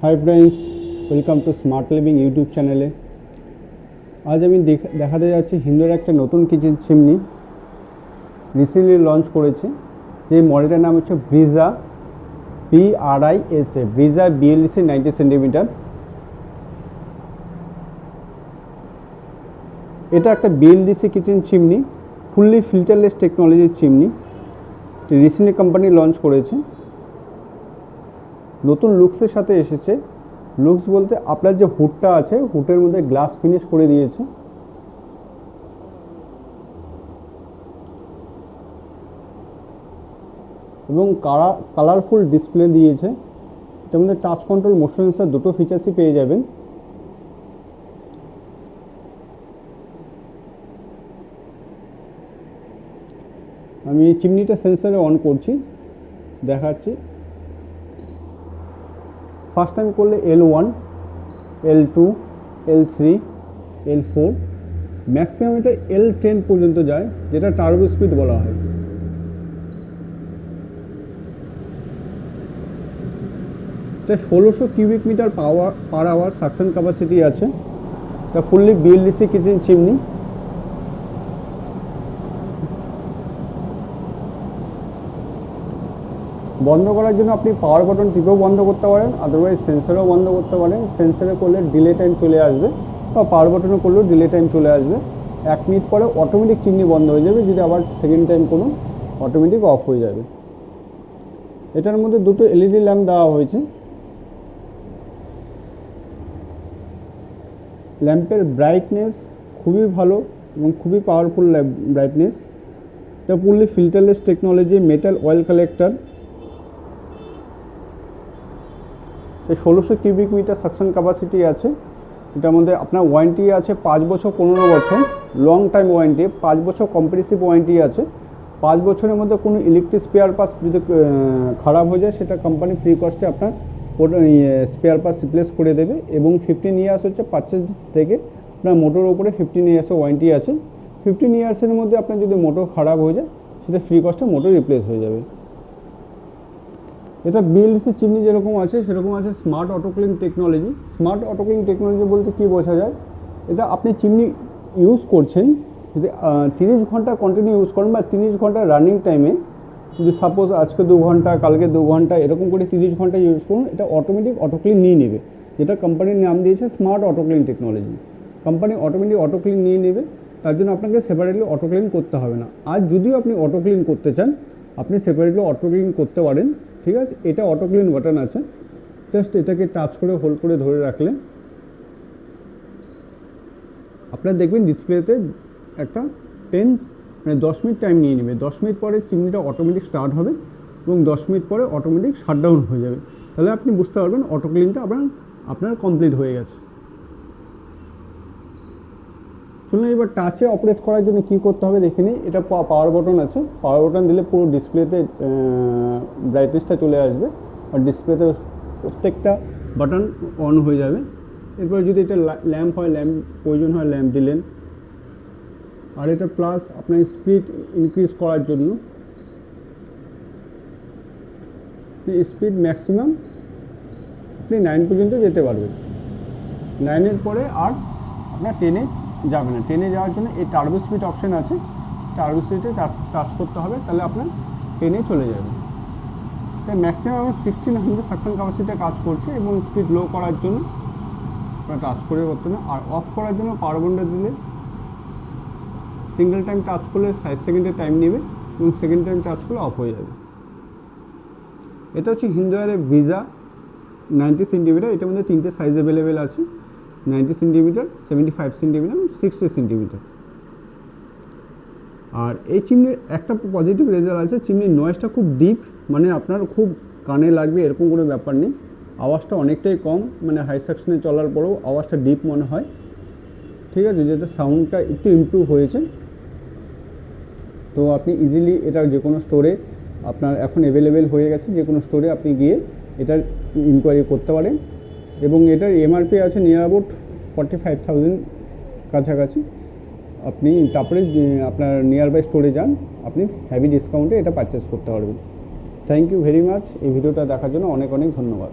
Hi friends, welcome to smart living YouTube चैनले। आज আমি দেখাতে যাচ্ছি হিন্দুর একটা নতুন কিচেন চিমনি রিসেন্টলি লঞ্চ করেছে। যে মডেলটার নাম হচ্ছে Brezza BRISA, Brezza BLC 90 centimetre. এটা একটা BLDC কিচেন চিমনি, ফুললি ফিল্টারলেস টেকনোলজির চিমনি। রিসেন্টলি কোম্পানি লঞ্চ করেছে, নতুন লুকসের সাথে এসেছে। লুকস বলতে আপনার যে হুডটা আছে, হুডের মধ্যে গ্লাস ফিনিশ করে দিয়েছে এবং কালারফুল ডিসপ্লে দিয়েছে। এটার মধ্যে টাচ কন্ট্রোল, মোশন সেন্সর দুটো ফিচার্সই পেয়ে যাবেন। আমি চিমনিটা সেন্সরে অন করছি, দেখাচ্ছি। ফার্স্ট টাইম করলে L1, L2, L3, L4, maximum এটা L10 পর্যন্ত যায়, যেটা টার্বো স্পিড বলা হয়। এটা 1600 cubic metre per hour suction capacity আছে। এটা ফুললি BLDC কিচেন চিমনি। বন্ধ করার জন্য আপনি পাওয়ার বাটন টিপেও বন্ধ করতে পারেন, আদারওয়াইজ সেন্সরেও বন্ধ করতে পারেন। সেন্সরে করলে ডিলে টাইম চলে আসবে, বা পাওয়ার বাটনে করলেও ডিলে টাইম চলে আসবে। 1 মিনিট পরে অটোমেটিক চিমনি বন্ধ হয়ে যাবে, যদি আবার সেকেন্ড টাইম কোনো অটোমেটিক অফ হয়ে যাবে। এটার মধ্যে দুটো LED ল্যাম্প দেওয়া হয়েছে। ল্যাম্পের ব্রাইটনেস খুবই ভালো এবং খুবই পাওয়ারফুল ব্রাইটনেস। এটা fully filterless technology, metal oil collector. 1600 cubic metre suction capacity আছে। এটার মধ্যে আপনার ওয়ারেন্টি আছে 5 বছর 15 বছর, লং টাইম ওয়ারেন্টি। 5 বছর কম্প্রেসিভ ওয়ারেন্টি আছে। 5 বছরের মধ্যে কোনো ইলেকট্রিক স্পেয়ার পার্টস যদি খারাপ হয়ে যায়, সেটা কোম্পানি ফ্রি কস্টে আপনার স্পেয়ার পার্টস রিপ্লেস করে দেবে। এবং 15 ইয়ার্স হচ্ছে পারচেজ থেকে আপনার মোটরের উপরে 15 ইয়ার্সের ওয়ারেন্টি আছে। 15 ইয়ার্সের মধ্যে আপনার যদি মোটর খারাপ হয়ে যায়, সেটা ফ্রি কস্টে মোটর রিপ্লেস হয়ে যাবে। এটা BLDC চিমনি যেরকম আছে সেরকম আছে smart auto clean technology. Smart auto clean technology বলতে কী বোঝা যায়? এটা আপনি চিমনি ইউজ করছেন, যদি 30 ঘন্টা কন্টিনিউ ইউজ করেন বা 30 ঘন্টা রানিং টাইমে, যদি সাপোজ আজকে 2 ঘন্টা, কালকে 2 ঘন্টা, এরকম করে 30 ঘন্টা ইউজ করুন, এটা অটোমেটিক অটো ক্লিন নিয়ে নেবে। যেটা কোম্পানির নাম দিয়েছে smart auto clean technology. Company automatic auto clean নিয়ে নেবে, তার জন্য আপনাকে সেপারেটলি অটো ক্লিন করতে হবে না। আর যদিও আপনি অটো ক্লিন করতে চান, আপনি সেপারেটলি অটো ক্লিন করতে পারেন, ঠিক আছে। এটা অটো ক্লিন বাটন আছে, জাস্ট এটাকে টাচ করে হোল্ড করে ধরে রাখলে আপনারা দেখবেন ডিসপ্লেতে একটা 10 মিনিট টাইম নিয়ে নেবে। 10 মিনিট পরে চিমনিটা অটোমেটিক স্টার্ট হবে এবং 10 মিনিট পরে অটোমেটিক শাটডাউন হয়ে যাবে। তাহলে আপনি বুঝতে পারবেন অটো ক্লিনটা আপনার কমপ্লিট হয়ে গেছে। চলুন এবার টাচে অপারেট করার জন্য কী করতে হবে দেখে নিই। এটা পাওয়ার বাটন আছে। পাওয়ার বাটন দিলে পুরো ডিসপ্লেতে ব্রাইটনেসটা চলে আসবে আর ডিসপ্লেতে প্রত্যেকটা বাটন অন হয়ে যাবে। এরপরে যদি এটা ল্যাম্প হয়, ল্যাম্প প্রয়োজন হয়, ল্যাম্প দিলেন। আর এটা প্লাস আপনার স্পিড ইনক্রিজ করার জন্য স্পিড ম্যাক্সিমাম আপনি 9 পর্যন্ত যেতে পারবেন। 9-এর পরে আর আপনার 10-এ যাবে না। 10-এ যাওয়ার জন্য এই টার্বো স্পিড অপশান আছে, টার্বো স্পিডে টাচ করতে হবে, তাহলে আপনার 10-এ চলে যাবে। তাই ম্যাক্সিমাম 1600 সাকশন ক্যাপাসিটিতে কাজ করছে এবং স্পিড লো করার জন্য আপনার টাচ করে করতে না। আর অফ করার জন্য পাওয়ার বাটনটা দিলে সিঙ্গেল টাইম টাচ করলে 60 সেকেন্ডের টাইম নেবে এবং সেকেন্ড টাইম টাচ করলে অফ হয়ে যাবে। এটা হচ্ছে হিন্দুয়ারের ব্রিজা 90 সেন্টিমিটার। এটার মধ্যে 3টে সাইজ অ্যাভেলেবেল আছে, 90 সেন্টিমিটার, 75 সেন্টিমিটার এবং 60 সেন্টিমিটার। আর এই চিমনির একটা পজিটিভ রেজাল্ট আছে, চিমনির নয়েজটা খুব ডিপ, মানে আপনার খুব কানে লাগবে এরকম কোনো ব্যাপার নেই। আওয়াজটা অনেকটাই কম, মানে হাই সেকশনে চলার পরেও আওয়াজটা ডিপ মনে হয়, ঠিক আছে। যেটা সাউন্ডটা একটু ইমপ্রুভ হয়েছে। তো আপনি ইজিলি এটা যে কোনো স্টোরে আপনার এখন অ্যাভেলেবেল হয়ে গেছে, যে কোনো স্টোরে আপনি গিয়ে এটার ইনকোয়ারি করতে পারেন। এবং এটার MRP আছে নিয়ার অ্যাবাউট 45,000 কাছাকাছি। আপনি তারপরে আপনার নিয়ার বাই স্টোরে যান, আপনি হেভি ডিসকাউন্টে এটা পারচেস করতে পারবেন। Thank you very much. এই ভিডিওটা দেখার জন্য অনেক অনেক ধন্যবাদ।